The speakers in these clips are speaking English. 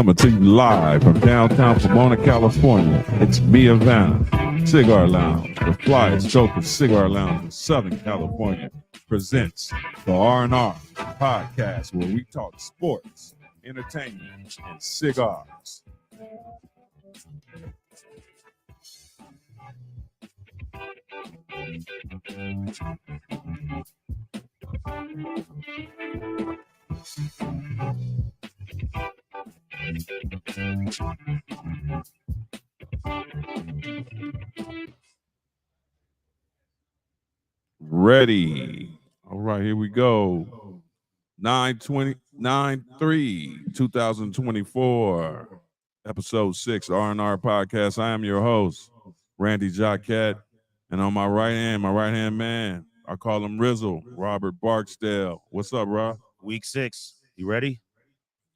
coming to you live from downtown Pomona, California. It's Mia Vanna, Cigar Lounge, the flyest chokest cigar lounge in Southern California, presents the R&R podcast, where we talk sports, entertainment, and cigars. Ready. All right, here we go. 9/3/2024, episode 6, R&R podcast. I am your host, Randy Jacquette, and on my right-hand man, I call him Rizzle, Robert Barksdale. What's up, Rob? Week 6. You ready?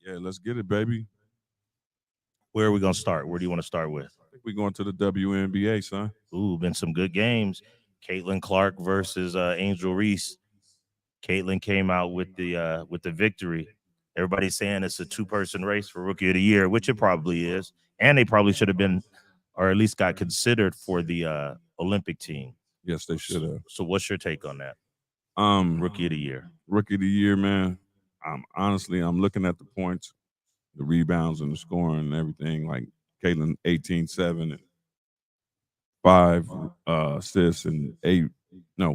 Yeah, let's get it, baby. Where are we going to start? Where do you want to start with? I think we're going to the WNBA, son. Ooh, been some good games. Caitlin Clark versus Angel Reese. Caitlin came out with the victory. Everybody's saying it's a two-person race for Rookie of the Year, which it probably is. And they probably should have been, or at least got considered for the Olympic team. Yes, they should have. So what's your take on that? Rookie of the Year. Rookie of the Year, man. I'm looking at the points, the rebounds, and the scoring and everything. Like Caitlin, 18-7 and 5 assists and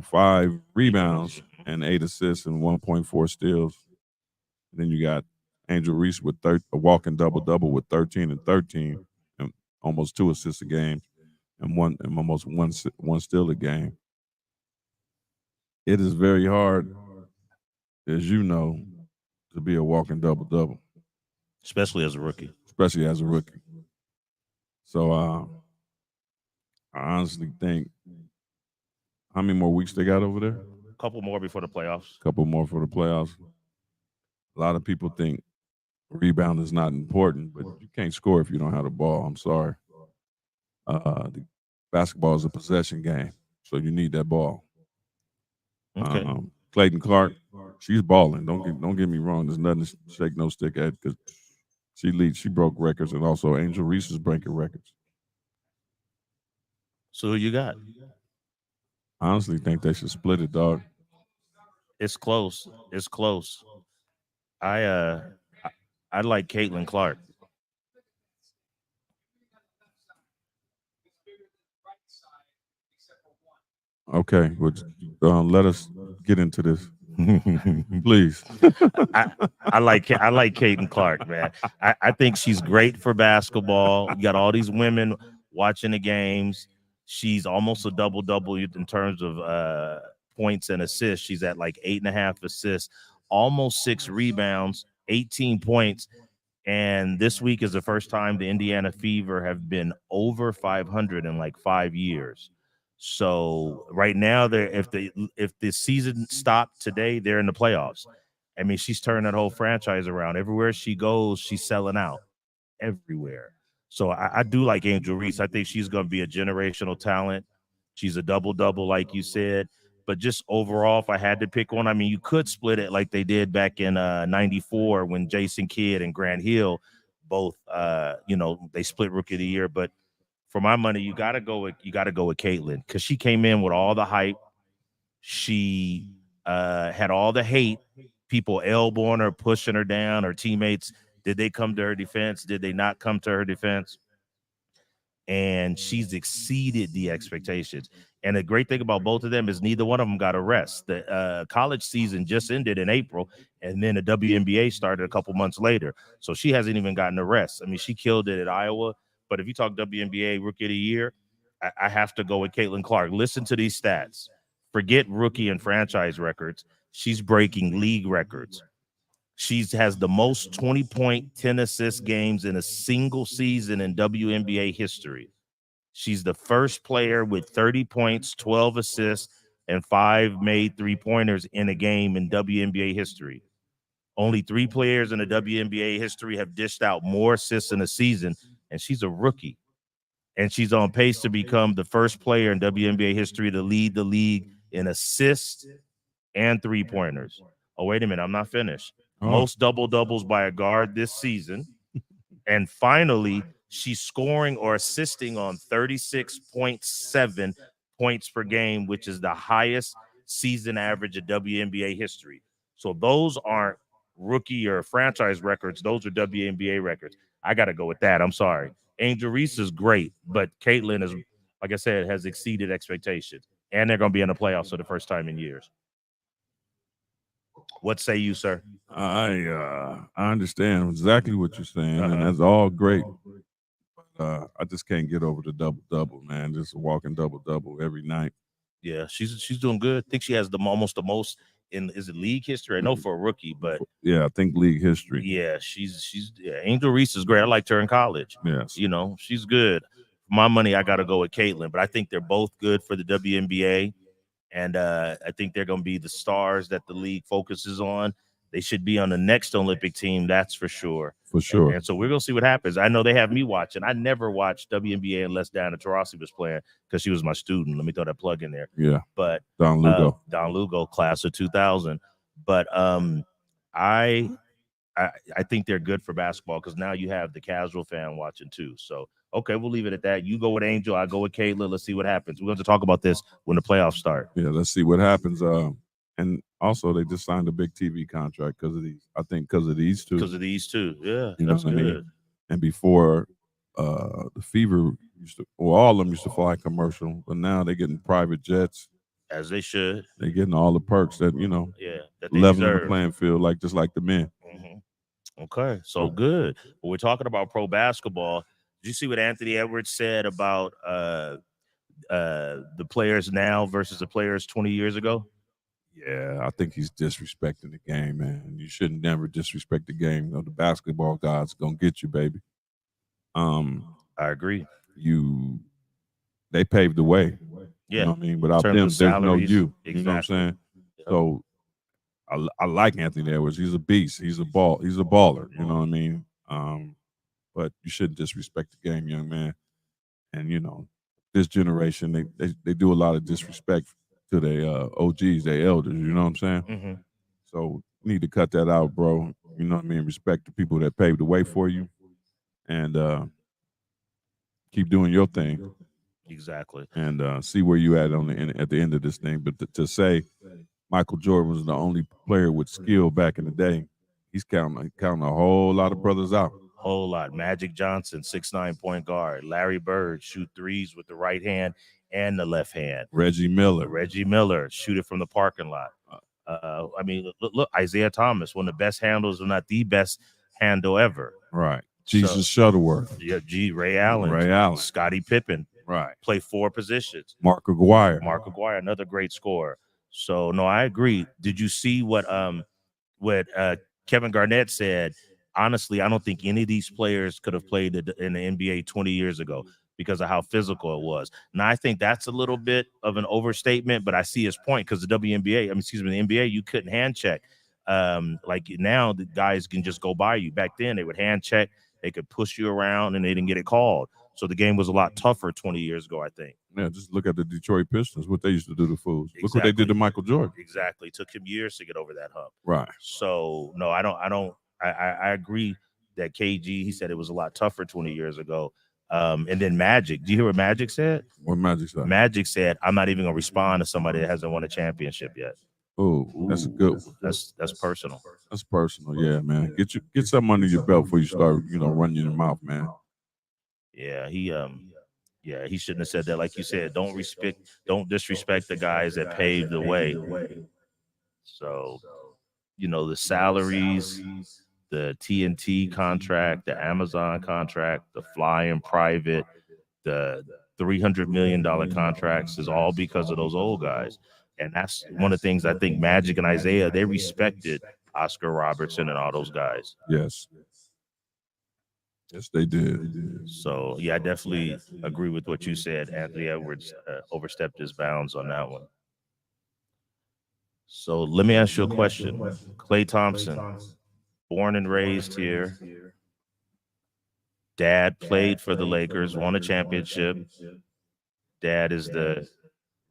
5 rebounds and 8 assists and 1.4 steals. And then you got Angel Reese with a walking double-double with 13 and 13 and almost 2 assists a game and almost one steal a game. It is very hard, as you know, to be a walking double-double. Especially as a rookie. So I honestly think, how many more weeks they got over there? A couple more before the playoffs. Couple more for the playoffs. A lot of people think rebound is not important, but you can't score if you don't have the ball. I'm sorry. The basketball is a possession game, so you need that ball. Okay. Clayton Clark, she's balling. Don't get me wrong. There's nothing to shake no stick at, because she leads. She broke records, and also Angel Reese is breaking records. So who you got? I honestly think they should split it, dog. It's close. I like Caitlin Clark. Okay, let us get into this, please. I like Caitlin Clark, man. I think she's great for basketball. You got all these women watching the games. She's almost a double-double in terms of points and assists. She's at like 8.5 assists, almost 6 rebounds, 18 points. And this week is the first time the Indiana Fever have been over 500 in like 5 years. So right now, if the season stopped today, they're in the playoffs. I mean, she's turned that whole franchise around. Everywhere she goes, she's selling out everywhere. So I do like Angel Reese. I think she's going to be a generational talent. She's a double-double, like you said. But just overall, if I had to pick one, I mean, you could split it like they did back in 94 when Jason Kidd and Grant Hill both, they split Rookie of the Year. But for my money, you got to go with Caitlin, because she came in with all the hype. She had all the hate, people elbowing her, pushing her down. Her teammates, did they come to her defense? Did they not come to her defense? And she's exceeded the expectations. And the great thing about both of them is neither one of them got a rest. The college season just ended in April, and then the WNBA started a couple months later. So she hasn't even gotten a rest. I mean, she killed it at Iowa. But if you talk WNBA Rookie of the Year, I have to go with Caitlin Clark. Listen to these stats. Forget rookie and franchise records. She's breaking league records. She has the most 20-point, 10-assist games in a single season in WNBA history. She's the first player with 30 points, 12 assists, and 5 made three-pointers in a game in WNBA history. Only 3 players in the WNBA history have dished out more assists in a season, and she's a rookie. And she's on pace to become the first player in WNBA history to lead the league in assists and three-pointers. Oh, wait a minute. I'm not finished. Most double-doubles by a guard this season, And finally, she's scoring or assisting on 36.7 points per game, which is the highest season average of WNBA history. So those aren't rookie or franchise records. Those are WNBA records. I got to go with that. I'm sorry. Angel Reese is great, but Caitlin is, like I said, has exceeded expectations. And they're going to be in the playoffs for the first time in years. What say you, sir? I understand exactly what you're saying, and that's all great. I just can't get over the double, man. Just a walking double every night. Yeah, she's doing good. I think she has almost the most in league history. I know for a rookie, but yeah, I think league history. Yeah, Angel Reese is great. I liked her in college. Yes, she's good. For my money, I got to go with Caitlin, but I think they're both good for the WNBA, and I think they're going to be the stars that the league focuses on. They should be on the next Olympic team, that's for sure. For sure. And so we're going to see what happens. I know they have me watching. I never watched WNBA unless Diana Taurasi was playing because she was my student. Let me throw that plug in there. Yeah. But Don Lugo. Don Lugo, class of 2000. But I think they're good for basketball because now you have the casual fan watching too. So, okay, we'll leave it at that. You go with Angel. I go with Caitlin. Let's see what happens. We're going to talk about this when the playoffs start. Yeah, let's see what happens. And also, they just signed a big TV contract because of these. I think because of these two. Because of these two, yeah, that's good. I mean? And before, the Fever all of them used to fly commercial, but now they're getting private jets. As they should. They're getting all the perks that that leveling the playing field just like the men. Mm-hmm. Okay, so good. Well, we're talking about pro basketball. Did you see what Anthony Edwards said about the players now versus the players 20 years ago? Yeah, I think he's disrespecting the game, man. You shouldn't never disrespect the game. The basketball gods gonna get you, baby. I agree. They paved the way. Yeah, you know what I mean. Without them, there's no you. Exactly. You know what I'm saying? Yep. So I like Anthony Edwards. He's a beast. He's a baller. You know what I mean? But you shouldn't disrespect the game, young man. And this generation, they do a lot of disrespect to their OGs, their elders. You know what I'm saying? Mm-hmm. So you need to cut that out, bro. You know what I mean? Respect the people that paved the way for you, and keep doing your thing. Exactly. And see where you at at the end of this thing. But to say Michael Jordan was the only player with skill back in the day, he's counting a whole lot of brothers out. Whole lot. Magic Johnson, 6'9" point guard. Larry Bird, shoot threes with the right hand and the left hand. Reggie Miller, shoot it from the parking lot. I mean, look, Isaiah Thomas, one of the best handles, if not the best handle ever. Right. Jesus Shuttleworth. Yeah, Ray Allen. Scottie Pippen. Right. Play 4 positions. Mark Aguirre, another great scorer. So no, I agree. Did you see what Kevin Garnett said? Honestly, I don't think any of these players could have played in the NBA 20 years ago because of how physical it was. Now, I think that's a little bit of an overstatement, but I see his point because the NBA, the NBA, you couldn't hand check. Like now, the guys can just go by you. Back then, they would hand check, they could push you around, and they didn't get it called. So the game was a lot tougher 20 years ago, I think. Yeah, just look at the Detroit Pistons, what they used to do to fools. Exactly. Look what they did to Michael Jordan. Exactly. It took him years to get over that hump. Right. So, no, I agree that KG, he said it was a lot tougher 20 years ago. And then Magic. Do you hear what Magic said? What Magic said? Magic said, I'm not even going to respond to somebody that hasn't won a championship yet. Oh, that's a good one. That's personal. That's personal. Yeah, man. Get something under your belt before you start, running your mouth, man. Yeah, he shouldn't have said that. Like you said, don't disrespect the guys that paved the way. So, the salaries, the TNT contract, the Amazon contract, the flying private, the $300 million contracts is all because of those old guys. And that's one of the things I think Magic and Isaiah, they respected Oscar Robertson and all those guys. Yes. Yes, they did. So, yeah, I definitely agree with what you said. Anthony Edwards overstepped his bounds on that one. So let me ask you a question. Klay Thompson, born and raised here. Dad played for the Lakers, won a championship. Dad is the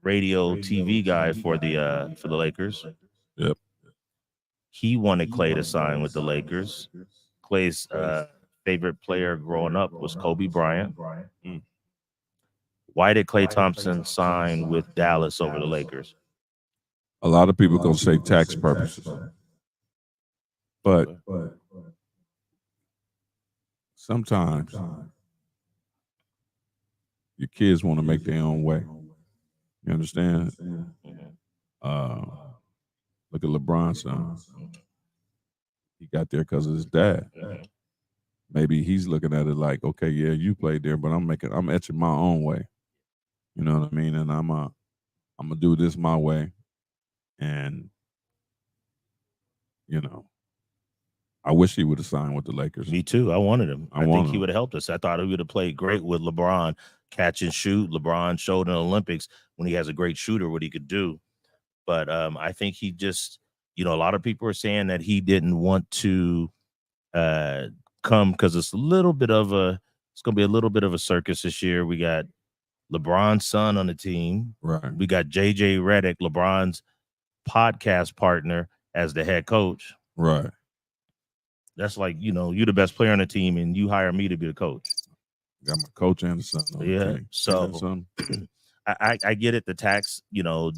radio TV guy for the Lakers. Yep. He wanted Klay to sign with the Lakers. Klay's favorite player growing up was Kobe Bryant. Mm. Why did Klay Thompson sign with Dallas over the Lakers? A lot of people gonna say tax purposes, but sometimes your kids want to make their own way. You understand? Look at LeBron's son. He got there because of his dad. Maybe he's looking at it like, okay, yeah, you played there, but I'm etching my own way. You know what I mean? And I'm gonna do this my way. And you know, I wish he would have signed with the Lakers. Me too. I wanted him. I think wanted he him. would have helped us. I thought he would have played great with LeBron, catch and shoot. LeBron showed in the Olympics when he has a great shooter what he could do. But I think he just, a lot of people are saying that he didn't want to come because it's going to be a little bit of a circus this year. We got LeBron's son on the team. Right. We got JJ Redick, LeBron's podcast partner, as the head coach. Right. That's like, you're the best player on the team and you hire me to be the coach. Got my coach and the son on the team. So I get it. The tax,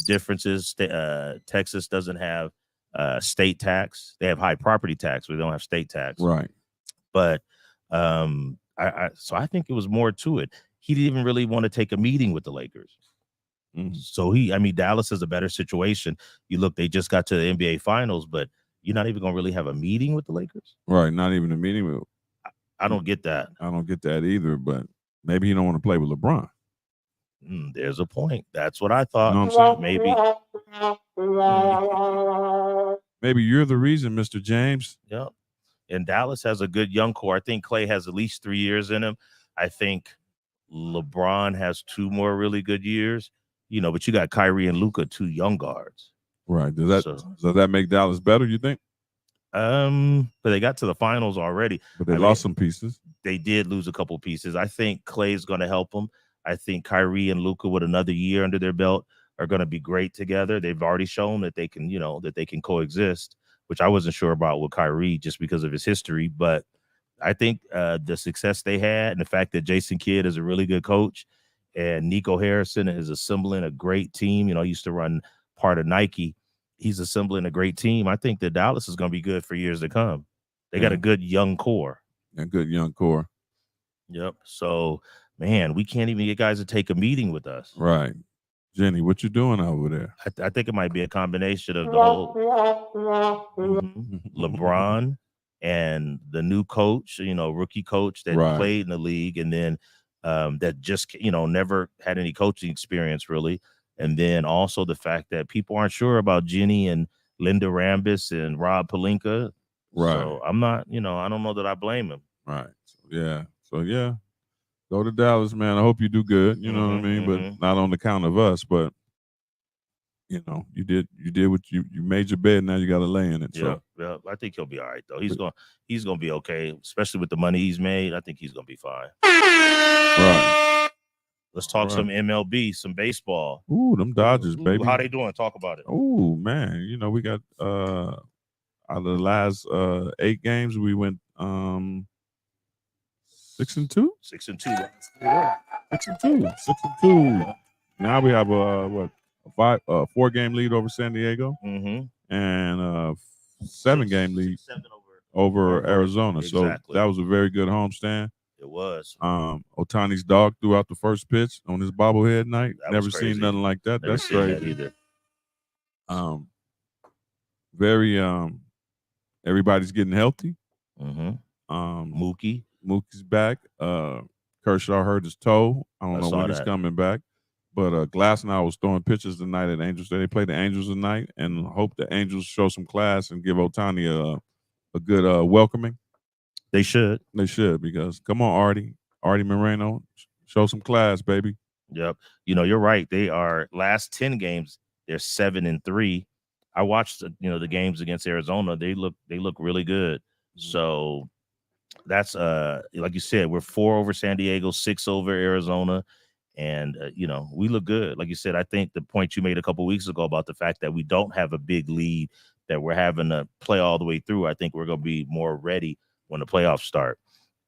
differences. Texas doesn't have state tax. They have high property tax. We don't have state tax. Right. But so I think it was more to it. He didn't even really want to take a meeting with the Lakers. Mm-hmm. So Dallas is a better situation. They just got to the NBA Finals, but you're not even going to really have a meeting with the Lakers? Right, not even a meeting with. I don't get that. I don't get that either, but maybe he don't want to play with LeBron. There's a point. That's what I thought. You know what I'm saying? Maybe you're the reason, Mr. James. Yep. And Dallas has a good young core. I think Klay has at least 3 years in him. I think LeBron has 2 more really good years. But you got Kyrie and Luka, 2 young guards. Right. Does that make Dallas better, you think? But they got to the finals already. But they lost some pieces. They did lose a couple pieces. I think Klay is going to help them. I think Kyrie and Luka with another year under their belt are going to be great together. They've already shown that they can, that they can coexist, which I wasn't sure about with Kyrie just because of his history. But I think the success they had and the fact that Jason Kidd is a really good coach and Nico Harrison is assembling a great team. He used to run part of Nike. He's assembling a great team. I think that Dallas is going to be good for years to come. They got a good young core. A good young core. Yep. So, man, we can't even get guys to take a meeting with us. Right. Jenny, what you doing over there? I think it might be a combination of the whole LeBron and the new coach, rookie coach that played in the league, and then that just, never had any coaching experience really. And then also the fact that people aren't sure about Jenny and Linda Rambis and Rob Pelinka. Right. So I'm not, I don't know that I blame him. Right. So yeah. Go to Dallas, man. I hope you do good. You know what I mean? But not on the count of us, but you did what you made your bed, now you gotta lay in it. So yeah. I think he'll be all right though. He's gonna be okay, especially with the money he's made. I think he's gonna be fine. Right. Let's talk some MLB, some baseball. Ooh, them Dodgers, baby. How they doing? Talk about it. Oh, man. We got out of the last 8 games, we went 6-2? 6-2. 6-2. Now we have a 4-game lead over San Diego. Mm-hmm. And a 7-game lead over Arizona. Exactly. So that was a very good homestand. It was. Otani's dog threw out the first pitch on his bobblehead night. Never seen nothing like that. Never That's crazy. That either. Everybody's getting healthy. Mm-hmm. Mookie's back. Kershaw hurt his toe. I don't know when he's coming back. But Glasnow was throwing pitches tonight at Angels. They play the Angels tonight, and hope the Angels show some class and give Otani a good welcoming. They should, because come on, Artie Moreno, show some class, baby. Yep. You're right. They are last 10 games. They're 7-3. I watched the games against Arizona. They look really good. So that's like you said, we're 4 over San Diego, 6 over Arizona. And, we look good. Like you said, I think the point you made a couple weeks ago about the fact that we don't have a big lead, that we're having to play all the way through, I think we're going to be more ready when the playoffs start.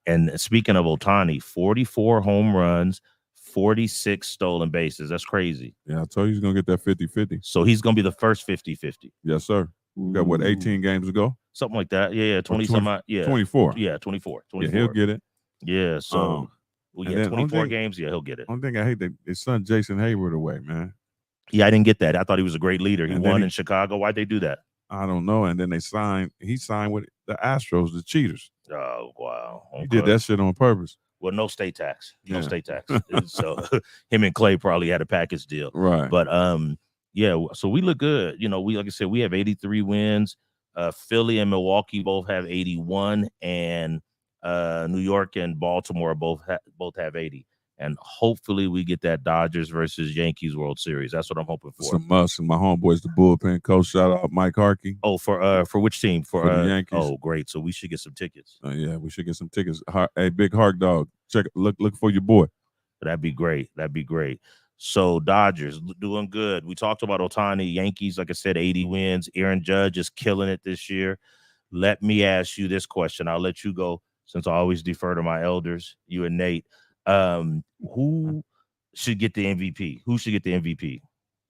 And speaking of Otani, 44 home runs, 46 stolen bases. That's crazy. Yeah, I told you he's gonna get that 50-50. So he's going to be the first 50-50. Yes, sir. We got what, 18 games to go? Something like that. Yeah, 20 some odd. Yeah. 24. Yeah, 24. Yeah, he'll get it. Yeah, so and yeah, then 24 games. Yeah, he'll get it. Only thing I hate that his son Jason Hayward away, man. Yeah, I didn't get that. I thought he was a great leader. He And won in Chicago. Why'd they do that? I don't know. And then he signed with the Astros, the cheaters. Oh, wow. Okay. He did that shit on purpose. Well, no state tax. No Yeah. state tax. So him and Clay probably had a package deal. Right. But yeah, so we look good. You know, like I said, we have 83 wins. Philly and Milwaukee both have 81, and New York and Baltimore both have 80. And hopefully we get that Dodgers versus Yankees World Series. That's what I'm hoping for. Some must. And my homeboys, the bullpen coach, shout out Mike Harkey. Oh, for which team? For the Yankees. Oh, great. So we should get some tickets. Yeah, we should get some tickets. Hey, Big Hark Dog, look for your boy. That'd be great. So Dodgers doing good. We talked about Otani. Yankees, like I said, 80 wins. Aaron Judge is killing it this year. Let me ask you this question. I'll let you go since I always defer to my elders, you and Nate. Who should get the MVP? Who should get the MVP?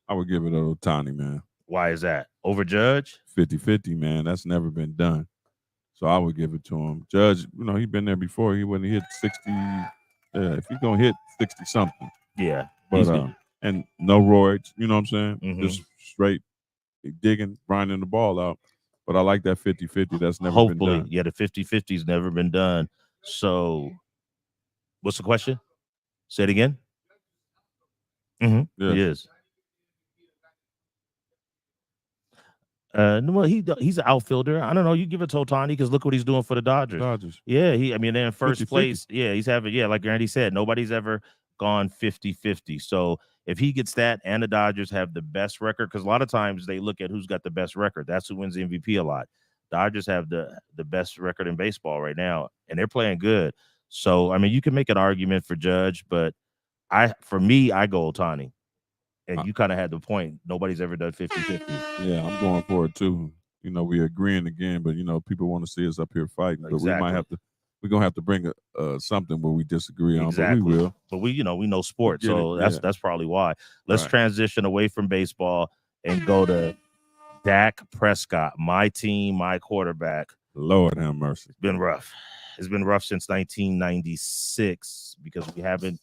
I would give it to Otani, man. Why is that? Over Judge? 50-50, man. That's never been done. So I would give it to him. Judge, he's been there before. He wouldn't hit 60. If he's going to hit 60 something. Yeah. But and no roids, you know what I'm saying? Mm-hmm. Just straight digging, grinding the ball out. But I like that 50-50. That's never been done. Yeah, the 50-50's never been done. So what's the question? Say it again. Mm-hmm. Yes. It is. No, he's an outfielder. I don't know. You give it to Otani because look what he's doing for the Dodgers. Yeah, they're in first 50-50. Place. Yeah, he's having, like Randy said, nobody's ever gone 50-50. So if he gets that and the Dodgers have the best record, because a lot of times they look at who's got the best record. That's who wins the MVP a lot. Dodgers have the best record in baseball right now, and they're playing good. So, I mean, you can make an argument for Judge, but I go Otani. And you kind of had the point. Nobody's ever done 50-50. Yeah, I'm going for it too. We're agreeing again, but people want to see us up here fighting. But exactly. We're gonna have to bring something where we disagree on. Exactly. But we will. But we know sports, so that's probably why. Let's transition away from baseball and go to Dak Prescott, my team, my quarterback. Lord have mercy. It's been rough. It's been rough since 1996 because we haven't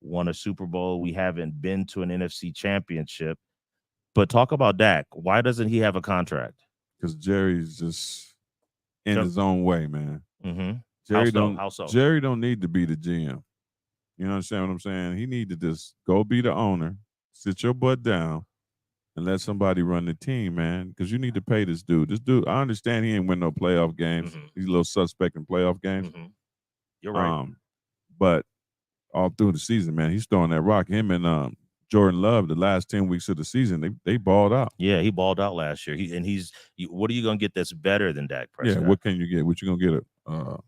won a Super Bowl. We haven't been to an NFC championship. But talk about Dak. Why doesn't he have a contract? Because Jerry's just in his own way, man. Mm-hmm. How so? Jerry don't need to be the GM. You understand what I'm saying? He need to just go be the owner, sit your butt down, and let somebody run the team, man. Because you need to pay this dude. This dude, I understand he ain't win no playoff games. Mm-hmm. He's a little suspect in playoff games. Mm-hmm. You're right. But all through the season, man, he's throwing that rock. Him and Jordan Love, the last 10 weeks of the season, they balled out. Yeah, he balled out last year. What are you going to get that's better than Dak Prescott? Yeah, what can you get? What you going to get? Well,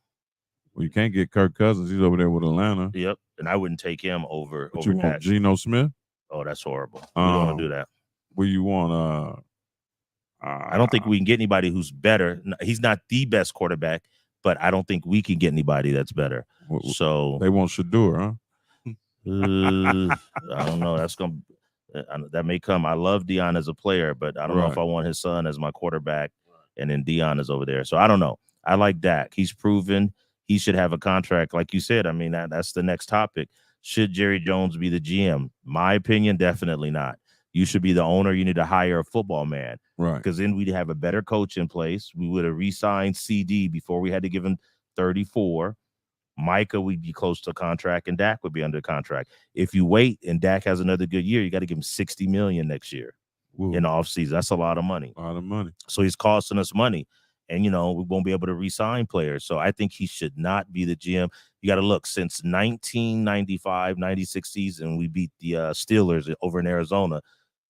you can't get Kirk Cousins. He's over there with Atlanta. Yep, and I wouldn't take him over you Dak. Want Geno Smith? Oh, that's horrible. We don't want to do that. What you want? I don't think we can get anybody who's better. He's not the best quarterback, but I don't think we can get anybody that's better. So they want Shador, huh? I don't know. That may come. I love Deion as a player, but I don't know if I want his son as my quarterback, and then Deion is over there. So I don't know. I like Dak. He's proven he should have a contract, like you said. I mean, that's the next topic. Should Jerry Jones be the GM? My opinion, definitely not. You should be the owner. You need to hire a football man, right? Because then we'd have a better coach in place. We would have re-signed CD before we had to give him 34. Micah would be close to contract, and Dak would be under contract. If you wait and Dak has another good year, you got to give him $60 million next year in the offseason. That's a lot of money. A lot of money. So he's costing us money, and we won't be able to re-sign players. So I think he should not be the GM. You got to look, since 1995-96 season, we beat the Steelers over in Arizona.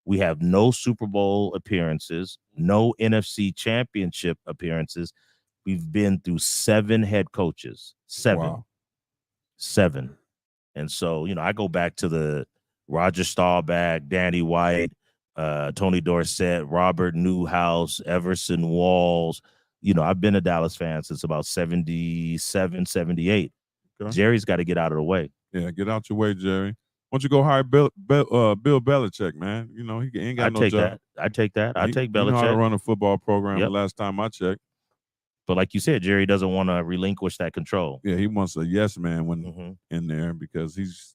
We have no Super Bowl appearances, no NFC championship appearances. We've been through 7 head coaches. 7. Wow. 7. And so, I go back to the Roger Staubach, Danny White, Tony Dorsett, Robert Newhouse, Everson Walls, I've been a Dallas fan since about 77, 78. Okay. Jerry's got to get out of the way. Yeah, get out your way, Jerry. Why don't you go hire Bill Belichick, man? He ain't got no job. I take that. I take Belichick. You know how to run a football program. Yep. The last time I checked. But like you said, Jerry doesn't want to relinquish that control. Yeah, he wants a yes man when in there because he's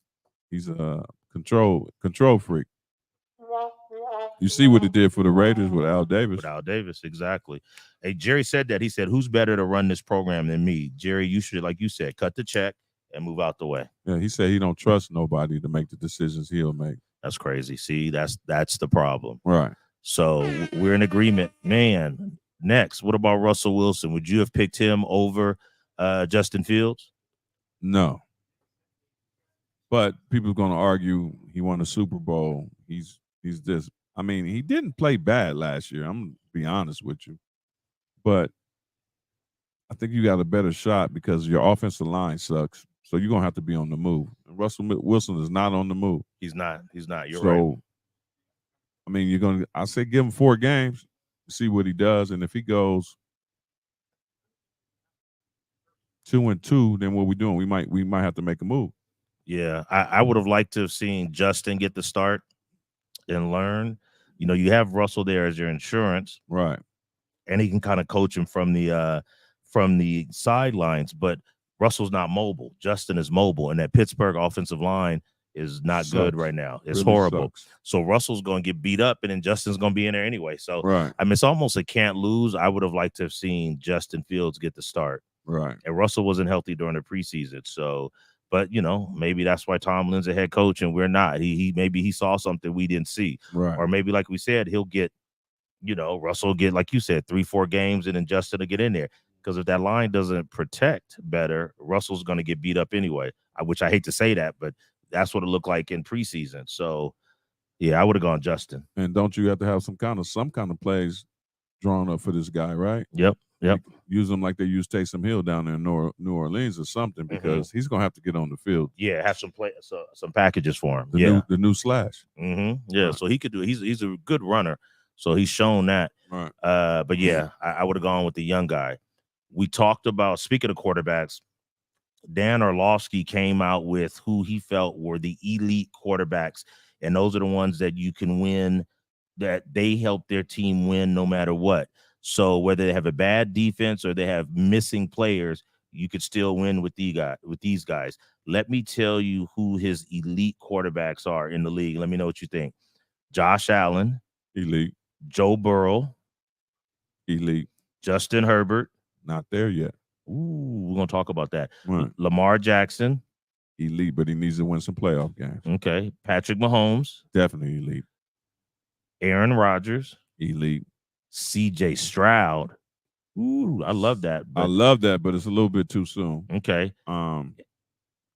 a control freak. You see what he did for the Raiders with Al Davis. With Al Davis, exactly. Hey, Jerry said that. He said, "Who's better to run this program than me?" Jerry, you should, like you said, cut the check and move out the way. Yeah, he said he don't trust nobody to make the decisions he'll make. That's crazy. See, that's the problem. Right. So we're in agreement. Man, next, what about Russell Wilson? Would you have picked him over Justin Fields? No. But people are going to argue he won a Super Bowl. He's this. I mean, he didn't play bad last year. I'm going to be honest with you. But I think you got a better shot because your offensive line sucks. So you're going to have to be on the move. And Russell Wilson is not on the move. He's not. You're right. I mean, I say give him 4 games, see what he does. And if he goes 2-2, then what we doing? We might have to make a move. Yeah, I would have liked to have seen Justin get the start and learn. You have Russell there as your insurance. Right. And he can kind of coach him from the sidelines, but Russell's not mobile. Justin is mobile, and that Pittsburgh offensive line is not good right now. It's really horrible. Sucks. So Russell's going to get beat up, and then Justin's going to be in there anyway. So right. I mean, it's almost a can't lose. I would have liked to have seen Justin Fields get the start. Right. And Russell wasn't healthy during the preseason, so. But maybe that's why Tomlin's a head coach and we're not. Maybe he saw something we didn't see, right? Or maybe, like we said, he'll get, Russell will get, like you said, 3-4 games, and then Justin will get in there. Because if that line doesn't protect better, Russell's going to get beat up anyway. Which I hate to say that, but that's what it looked like in preseason. So, yeah, I would have gone Justin. And don't you have to have some kind of plays drawn up for this guy, right? Yep. Use them like they used Taysom Hill down there in New Orleans or something, because he's gonna have to get on the field. Yeah, have some some packages for him. The new Slash. Yeah, right. So he could do it. He's a good runner, so he's shown that. Right. But yeah, I would have gone with the young guy. We talked about, speaking of quarterbacks, Dan Orlovsky came out with who he felt were the elite quarterbacks, and those are the ones that you can win, that they help their team win no matter what. So whether they have a bad defense or they have missing players, you could still win with these guys. Let me tell you who his elite quarterbacks are in the league. Let me know what you think. Josh Allen, elite. Joe Burrow, elite. Justin Herbert, not there yet. Ooh, we're gonna talk about that. Right. Lamar Jackson, elite, but he needs to win some playoff games. Okay. Patrick Mahomes, definitely elite. Aaron Rodgers, elite. CJ Stroud. Ooh, I love that. I love that, but it's a little bit too soon. Okay.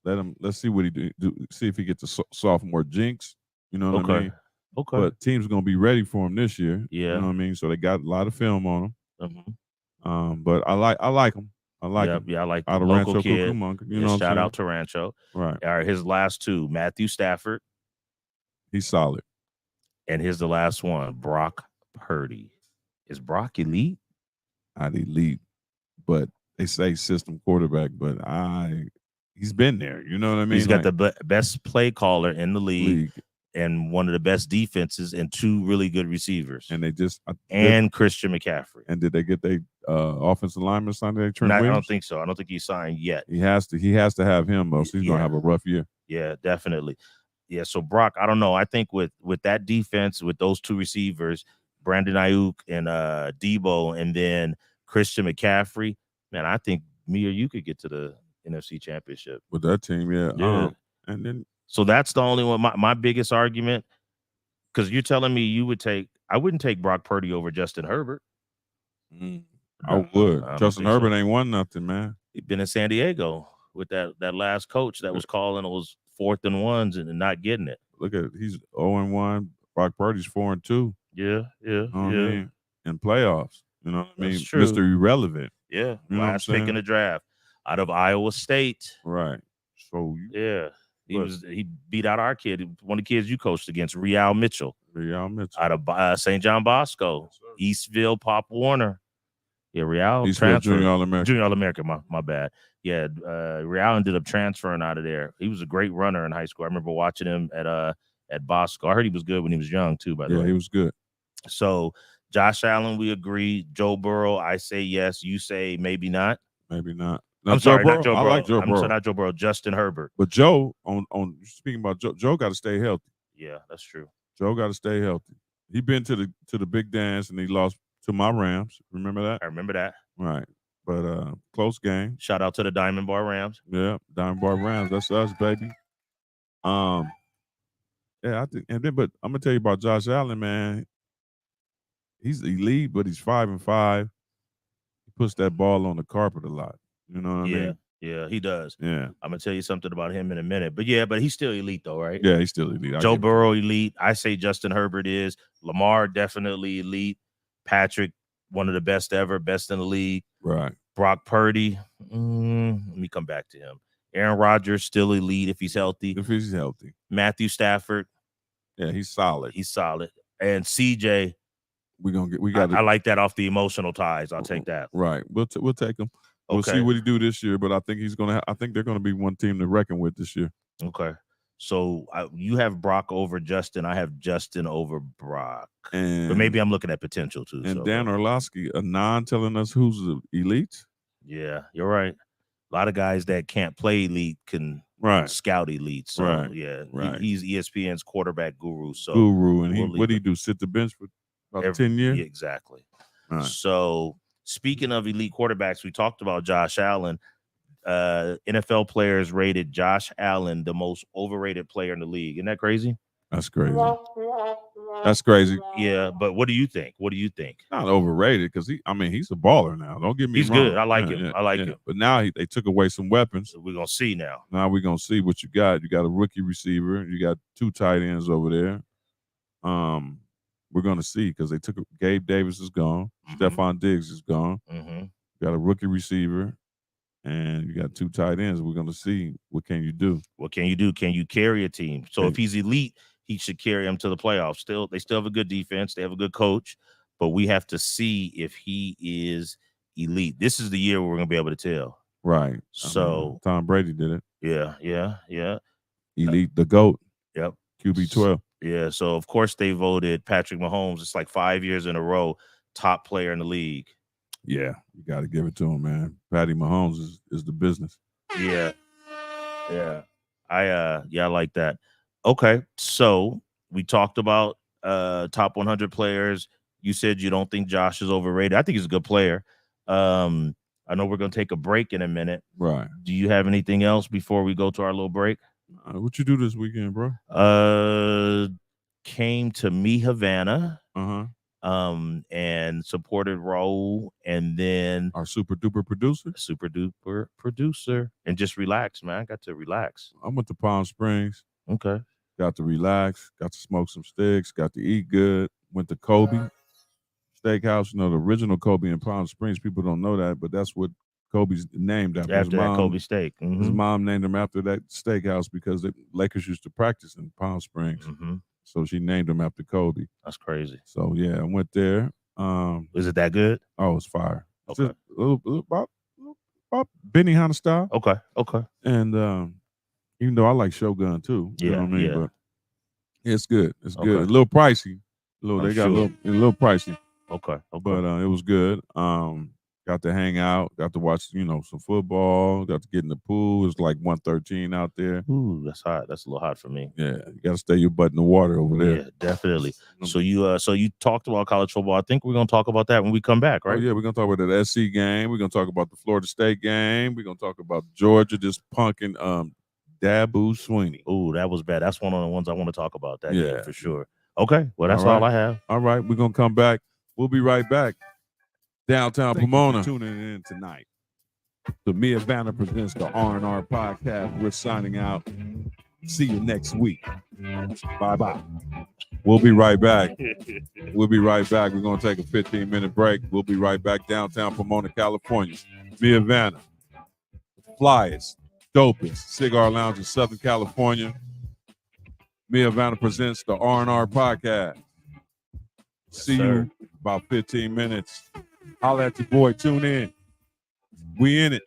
Let's see what he do. See if he gets a sophomore jinx. You know what I mean? Okay. But teams are gonna be ready for him this year. Yeah. You know what I mean? So they got a lot of film on him. Mm-hmm. But I like him. I like him. Yeah, I like out the of local Rancho kid. Cucamonga. You know, shout out to Rancho. Right. All right. His last two, Matthew Stafford. He's solid. And here's the last one, Brock Purdy. Is Brock elite? Not elite, but they say system quarterback. But he's been there. You know what I mean? He's got the best play caller in the league. And one of the best defenses and 2 really good receivers. And they just Christian McCaffrey. And did they get their offensive lineman signed? I don't think so. I don't think he signed yet. He has to have him though. So he's gonna have a rough year. Yeah, definitely. Yeah. So Brock, I don't know. I think with that defense, with those 2 receivers, Brandon Ayuk and Debo, and then Christian McCaffrey, man, I think me or you could get to the NFC Championship with that team. Yeah. And then. So that's the only one. My biggest argument, because you're telling me I wouldn't take Brock Purdy over Justin Herbert. I would. Justin Herbert ain't won nothing, man. He's been in San Diego with that last coach that was calling those 4th and 1s and not getting it. Look at it. He's 0-1. Brock Purdy's 4-2. Yeah. I mean? In playoffs. You know what I mean? That's true. Mr. Irrelevant. Yeah. Last pick in the draft out of Iowa State. Right. So yeah. He beat out our kid, one of the kids you coached against, Real Mitchell. Out of St. John Bosco, Eastville, Pop Warner. Yeah, Real He's still transferred. junior All-American. Junior All-American, my bad. Yeah, Real ended up transferring out of there. He was a great runner in high school. I remember watching him at Bosco. I heard he was good when he was young too, by the way. Yeah, he was good. So Josh Allen, we agree. Joe Burrow, I say yes. You say maybe not. Maybe not. I'm sorry, not Joe Burrow. I like Joe I'm Burrow. sorry, not Joe Burrow. Justin Herbert. But Joe, on speaking about Joe got to stay healthy. Yeah, that's true. Joe got to stay healthy. He been to the big dance and he lost to my Rams. Remember that? I remember that. Right. But close game. Shout out to the Diamond Bar Rams. Yeah, Diamond Bar Rams. That's us, baby. Yeah, I think, but I'm gonna tell you about Josh Allen, man. He's elite, but he's 5-5. He puts that ball on the carpet a lot. You know what I mean? Yeah, he does. Yeah. I'm gonna tell you something about him in a minute. But yeah, but he's still elite though, right? Yeah, he's still elite. Joe Burrow elite. I say Justin Herbert is. Lamar definitely elite. Patrick, one of the best ever, best in the league. Right. Brock Purdy. Let me come back to him. Aaron Rodgers still elite if he's healthy. If he's healthy. Matthew Stafford. Yeah, he's solid. He's solid. And CJ. I like that off the emotional ties. I'll take that. Right. We'll take him. We'll see what he do this year, but I think I think they're gonna be one team to reckon with this year. Okay. So you have Brock over Justin. I have Justin over Brock. But maybe I'm looking at potential too. And Dan Orlovsky, a non telling us who's the elite. Yeah, you're right. A lot of guys that can't play elite can scout elite. So yeah, he's ESPN's quarterback guru. And what do he do? Sit the bench for about 10 years? Yeah, exactly. Right. So speaking of elite quarterbacks, we talked about Josh Allen. NFL players rated Josh Allen the most overrated player in the league. Isn't that crazy? That's crazy. That's crazy. Yeah, but what do you think? Not overrated because he's a baller now. Don't get me wrong. He's good. I like him. I like him. But now they took away some weapons. So we're gonna see now. Now we're gonna see what you got. You got a rookie receiver. You got 2 tight ends over there. We're gonna see because they took Gabe Davis is gone. Stephon Diggs is gone. You got a rookie receiver. And you got 2 tight ends. We're going to see what can you do. What can you do? Can you carry a team? So if he's elite, he should carry them to the playoffs. They still have a good defense. They have a good coach. But we have to see if he is elite. This is the year where we're going to be able to tell. Right. So Tom Brady did it. Yeah. Elite, the GOAT. Yep. QB 12. Yeah. So, of course, they voted Patrick Mahomes. It's like 5 years in a row, top player in the league. Yeah, you got to give it to him, man. Patty Mahomes is the business. Yeah. I like that. Okay, so we talked about top 100 players. You said you don't think Josh is overrated. I think he's a good player. I know we're gonna take a break in a minute. Right. Do you have anything else before we go to our little break? What you do this weekend, bro? Came to Me Havana. And supported Raul, and then our super duper producer, and just relax, man. I got to relax. I went to Palm Springs. Okay. Got to relax, got to smoke some sticks, got to eat good. Went to Kobe Steakhouse, the original Kobe in Palm Springs. People don't know that, but that's what Kobe's named after. After that Kobe steak. His mom named him after that steakhouse because the Lakers used to practice in Palm Springs. So she named him after Kobe. That's crazy. So yeah, I went there. Is it that good? Oh, it's fire. Okay. It's a little about Benihana style. Okay. And even though I like Shogun too, you know what I mean? Yeah. But it's good. It's good. A little pricey. A little pricey. Okay. But it was good. Got to hang out, got to watch, some football, got to get in the pool. It's like 113 out there. Ooh, that's hot. That's a little hot for me. Yeah, you got to stay your butt in the water over there. Yeah, definitely. So you talked about college football. I think we're going to talk about that when we come back, right? Oh, yeah, we're going to talk about that SC game. We're going to talk about the Florida State game. We're going to talk about Georgia just punking Dabo Swinney. Ooh, that was bad. That's one of the ones I want to talk about that game for sure. Okay, well, that's all I have. All right, we're going to come back. We'll be right back. Downtown Pomona. Tuning in tonight. The Me Havana presents the R&R podcast. We're signing out. See you next week. Bye-bye. We'll be right back. We're going to take a 15-minute break. We'll be right back. Downtown Pomona, California. Me Havana. Flyest, dopest cigar lounge in Southern California. Me Havana presents the R&R podcast. See you about 15 minutes. Holla at your boy. Tune in. We in it.